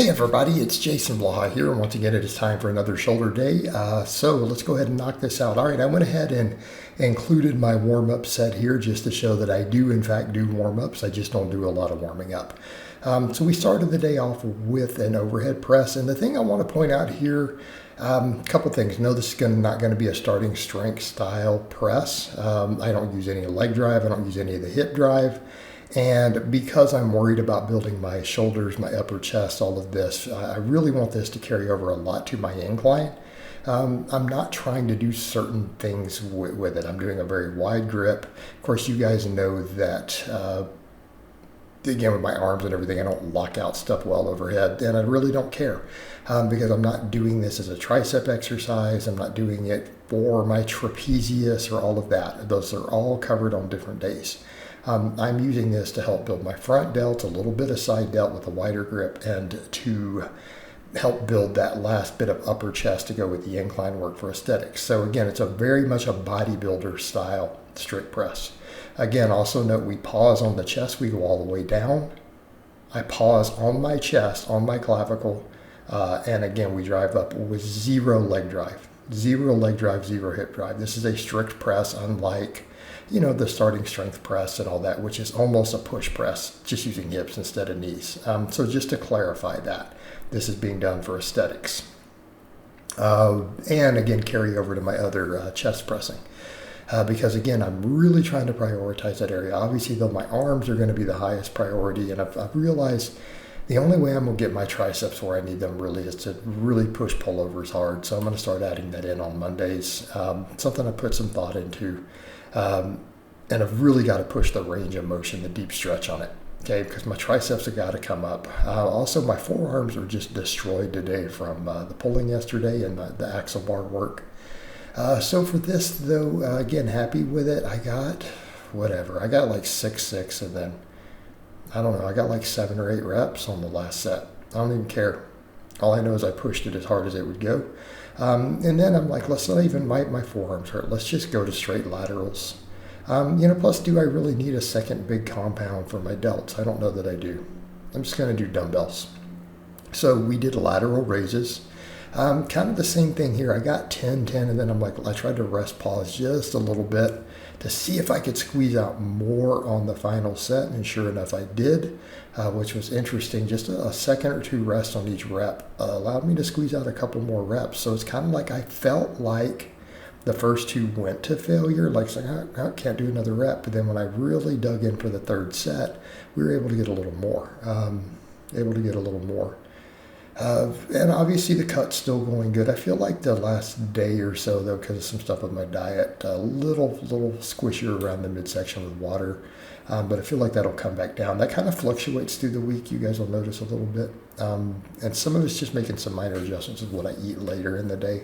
Hey everybody, it's Jason Blaha here, and once again it is time for another shoulder day. So let's go ahead and knock this out. All right, I went ahead and included my warm-up set here just to show that I do in fact do warm-ups. I just don't do a lot of warming up. So we started the day off with an overhead press, and the thing I want to point out here, a couple things. No, this is not going to be a starting strength style press. I don't use any leg drive. I don't use any of the hip drive. And because I'm worried about building my shoulders, my upper chest, all of this, I really want this to carry over a lot to my incline. I'm not trying to do certain things with it. I'm doing a very wide grip. Of course, you guys know that, again, with my arms and everything, I don't lock out stuff well overhead, and I really don't care because I'm not doing this as a tricep exercise. I'm not doing it for my trapezius or all of that. Those are all covered on different days. I'm using this to help build my front delt, a little bit of side delt with a wider grip, and to help build that last bit of upper chest to go with the incline work for aesthetics. So again, it's a very much a bodybuilder style strict press. Again, also note we pause on the chest, we go all the way down. I pause on my chest, on my clavicle, and again, we drive up with zero leg drive. Zero leg drive, zero hip drive. This is a strict press, unlike the starting strength press and all that, which is almost a push press, just using hips instead of knees. So just to clarify that, this is being done for aesthetics. And again, carry over to my other chest pressing. Because again, I'm really trying to prioritize that area. Obviously, though, my arms are going to be the highest priority, and I've realized the only way I'm going to get my triceps where I need them really is to really push pullovers hard. So I'm going to start adding that in on Mondays. Something I put some thought into. And I've really got to push the range of motion, the deep stretch on it, okay, because my triceps have got to come up. Also, my forearms are just destroyed today from the pulling yesterday and the axle bar work. So for this, though, again, happy with it. I got like 6, and then, I don't know, I got like 7 or 8 reps on the last set. I don't even care. All I know is I pushed it as hard as it would go. And then I'm like, let's not even my forearms hurt. Let's just go to straight laterals. Plus, do I really need a second big compound for my delts? I don't know that I do. I'm just going to do dumbbells. So we did lateral raises. Kind of the same thing here. I got 10, and then I'm like, I tried to rest pause just a little bit to see if I could squeeze out more on the final set, and sure enough, I did, which was interesting. Just a second or two rest on each rep allowed me to squeeze out a couple more reps. So it's kind of like I felt like the first 2 went to failure, like I can't do another rep. But then when I really dug in for the third set, we were able to get a little more. And obviously the cut's still going good. I feel like the last day or so, though, because of some stuff with my diet, a little squishier around the midsection with water. But I feel like that'll come back down. That kind of fluctuates through the week. You guys will notice a little bit. And some of it's just making some minor adjustments with what I eat later in the day.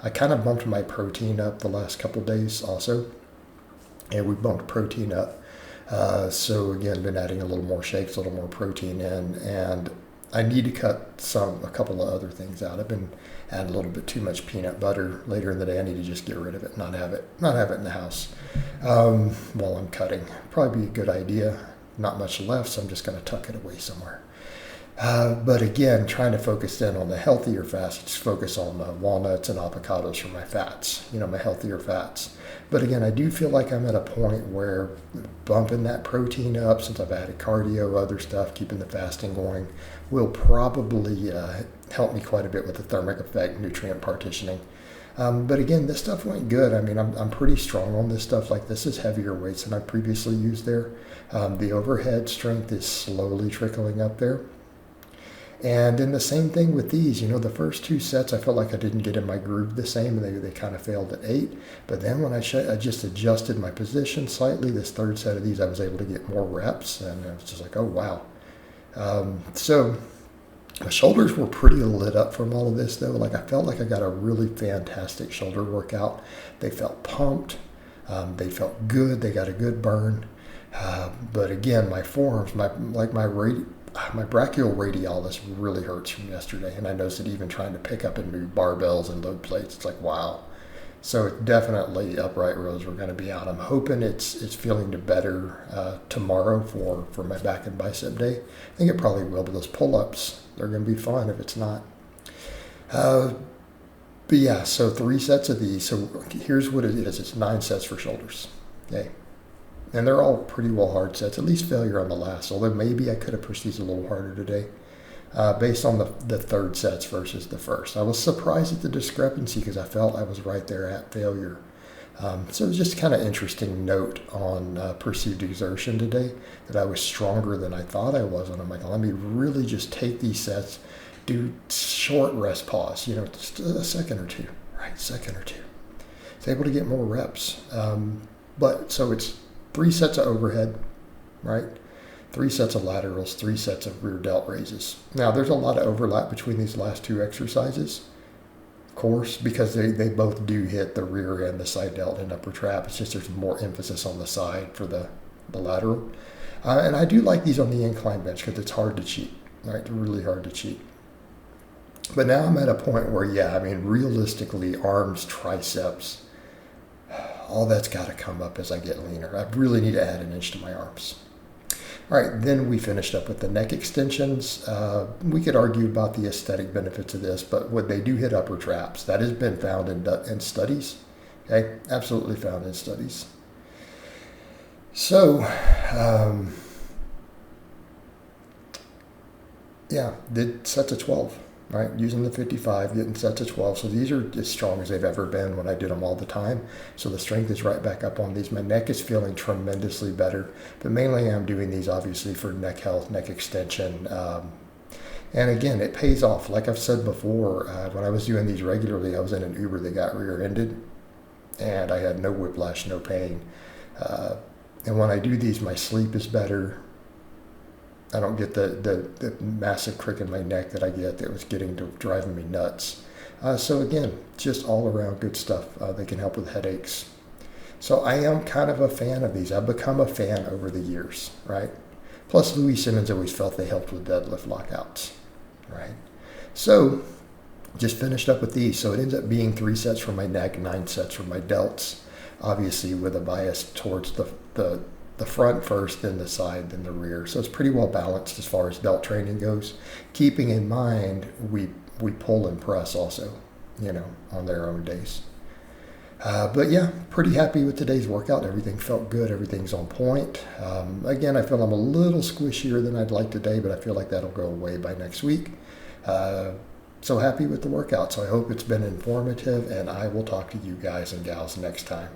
I kind of bumped my protein up the last couple days also. And we bumped protein up. So again, been adding a little more shakes, a little more protein in, and I need to cut a couple of other things out. I've been adding a little bit too much peanut butter later in the day. I need to just get rid of it, not have it in the house while I'm cutting. Probably be a good idea. Not much left, so I'm just going to tuck it away somewhere. But again, trying to focus in on the healthier fats, just focus on walnuts and avocados for my fats, my healthier fats. But again, I do feel like I'm at a point where bumping that protein up, since I've added cardio, other stuff, keeping the fasting going, will probably help me quite a bit with the thermic effect, nutrient partitioning. But again, this stuff went good. I mean, I'm pretty strong on this stuff. Like, this is heavier weights than I previously used there. The overhead strength is slowly trickling up there. And then the same thing with these, the first 2 sets, I felt like I didn't get in my groove the same, and they kind of failed at 8. But then when I just adjusted my position slightly, this third set of these, I was able to get more reps, and I was just like, oh, wow. So my shoulders were pretty lit up from all of this, though. Like, I felt like I got a really fantastic shoulder workout. They felt pumped. They felt good. They got a good burn. But again, my forearms, my brachial radialis really hurts from yesterday, and I noticed it even trying to pick up and move barbells and load plates. It's like, wow. So definitely upright rows are going to be out. I'm hoping it's feeling better tomorrow for my back and bicep day. I think it probably will, but those pull-ups They're going to be fun if it's not. But yeah, so 3 sets of these. So here's what it is. It's 9 sets for shoulders. Okay. And they're all pretty well hard sets, at least failure on the last. Although maybe I could have pushed these a little harder today based on the third sets versus the first. I was surprised at the discrepancy because I felt I was right there at failure. So it was just kind of interesting note on perceived exertion today that I was stronger than I thought I was. And I'm like, let me really just take these sets, do short rest pause, just a second or two, right? Second or two. It's able to get more reps. But so it's 3 sets of overhead, right? 3 sets of laterals, 3 sets of rear delt raises. Now, there's a lot of overlap between these last 2 exercises, of course, because they both do hit the rear and the side delt and upper trap. It's just there's more emphasis on the side for the lateral. And I do like these on the incline bench because it's hard to cheat, right? It's really hard to cheat. But now I'm at a point where, realistically, arms, triceps, all that's got to come up as I get leaner. I really need to add an inch to my arms. All right, then we finished up with the neck extensions. We could argue about the aesthetic benefits of this, but what they do hit upper traps. That has been found in studies. Okay, absolutely found in studies. So, did sets of 12. Right, using the 55, getting sets of 12. So these are as strong as they've ever been when I did them all the time. So the strength is right back up on these. My neck is feeling tremendously better. But mainly I'm doing these obviously for neck health, neck extension. And again, it pays off. Like I've said before, when I was doing these regularly, I was in an Uber that got rear-ended. And I had no whiplash, no pain. And when I do these, my sleep is better. I don't get the massive crick in my neck that I get that was driving me nuts. So again, just all around good stuff. They can help with headaches. So I am kind of a fan of these. I've become a fan over the years, right? Plus Louis Simmons always felt they helped with deadlift lockouts, right? So just finished up with these. So it ends up being 3 sets for my neck, 9 sets for my delts, obviously with a bias towards the front first, then the side, then the rear. So it's pretty well balanced as far as delt training goes. Keeping in mind, we pull and press also, on their own days. But yeah, pretty happy with today's workout. Everything felt good. Everything's on point. Again, I feel I'm a little squishier than I'd like today, but I feel like that'll go away by next week. So happy with the workout. So I hope it's been informative, and I will talk to you guys and gals next time.